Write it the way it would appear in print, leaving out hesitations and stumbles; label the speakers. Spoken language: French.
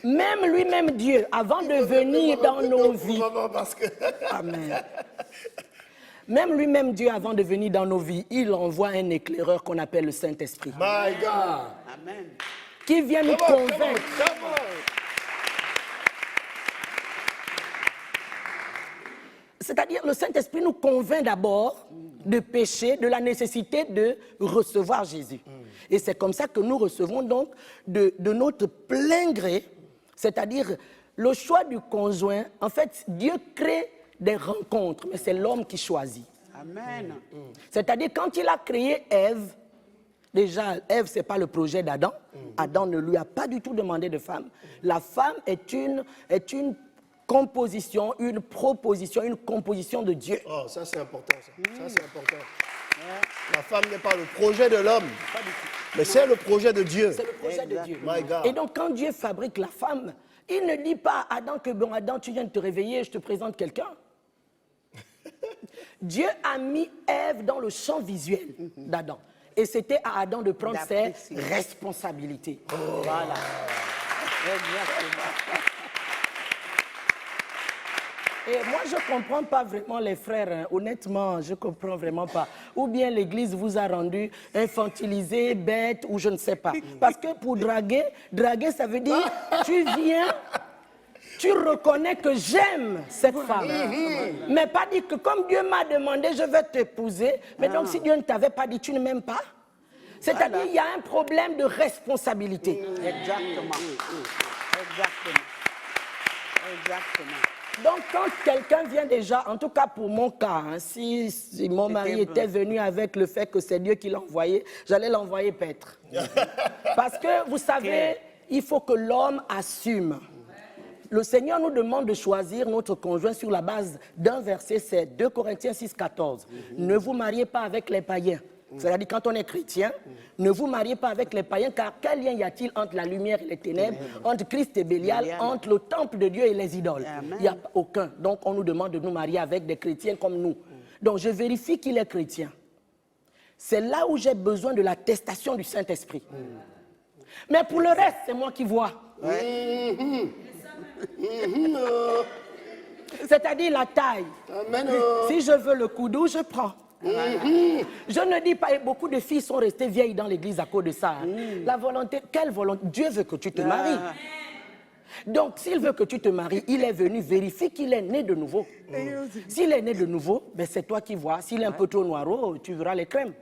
Speaker 1: Même lui-même Dieu, avant de venir dans nos vies. Amen. Même lui-même Dieu, avant de venir dans nos vies, il envoie un éclaireur qu'on appelle le Saint-Esprit.
Speaker 2: My God.
Speaker 3: Amen.
Speaker 1: Qui vient nous convaincre. C'est-à-dire, le Saint-Esprit nous convainc d'abord de péché, de la nécessité de recevoir Jésus. Et c'est comme ça que nous recevons donc de notre plein gré, c'est-à-dire le choix du conjoint. En fait, Dieu crée des rencontres, mais c'est l'homme qui choisit.
Speaker 3: Amen.
Speaker 1: C'est-à-dire, quand il a créé Ève, déjà, Ève, ce n'est pas le projet d'Adam. Adam ne lui a pas du tout demandé de femme. La femme est une composition, une proposition, une composition de Dieu.
Speaker 2: Oh, ça c'est important. Ça c'est important. La femme n'est pas le projet de l'homme, mais c'est le projet de Dieu.
Speaker 1: C'est le projet de Dieu.
Speaker 2: My God.
Speaker 1: Et donc, quand Dieu fabrique la femme, il ne dit pas à Adam que, bon, Adam, tu viens de te réveiller, je te présente quelqu'un. Dieu a mis Ève dans le champ visuel d'Adam. Et c'était à Adam de prendre ses responsabilités.
Speaker 3: Oh. Voilà. Exactement.
Speaker 1: Et moi, je ne comprends pas vraiment les frères, hein. Honnêtement, je ne comprends vraiment pas. Ou bien l'Église vous a rendu infantilisé, bête, ou je ne sais pas. Parce que pour draguer, ça veut dire, tu viens, tu reconnais que j'aime cette femme. Mais pas dire que comme Dieu m'a demandé, je vais t'épouser. Mais donc si Dieu ne t'avait pas dit, tu ne m'aimes pas. C'est-à-dire, il y a un problème de responsabilité.
Speaker 3: Exactement. Exactement. Exactement.
Speaker 1: Donc, quand quelqu'un vient déjà, en tout cas pour mon cas, hein, si mon mari était venu avec le fait que c'est Dieu qui l'a envoyé, j'allais l'envoyer paître. Parce que, vous savez, il faut que l'homme assume. Le Seigneur nous demande de choisir notre conjoint sur la base d'un verset, c'est 2 Corinthiens 6, 14. Ne vous mariez pas avec les païens. C'est-à-dire, quand on est chrétien, ne vous mariez pas avec les païens, car quel lien y a-t-il entre la lumière et les ténèbres, entre Christ et Bélial, entre le temple de Dieu et les idoles? Il n'y a aucun. Donc, on nous demande de nous marier avec des chrétiens comme nous. Donc, je vérifie qu'il est chrétien. C'est là où j'ai besoin de l'attestation du Saint-Esprit. Mais pour le reste, c'est moi qui vois. C'est-à-dire la taille. Si je veux le coudou, je prends. Je ne dis pas, et beaucoup de filles sont restées vieilles dans l'église à cause de ça. La volonté, quelle volonté? Dieu veut que tu te maries. Donc, s'il veut que tu te maries, il est venu vérifier qu'il est né de nouveau. S'il est né de nouveau, ben c'est toi qui vois. S'il est un peu trop noiro, tu verras les crèmes.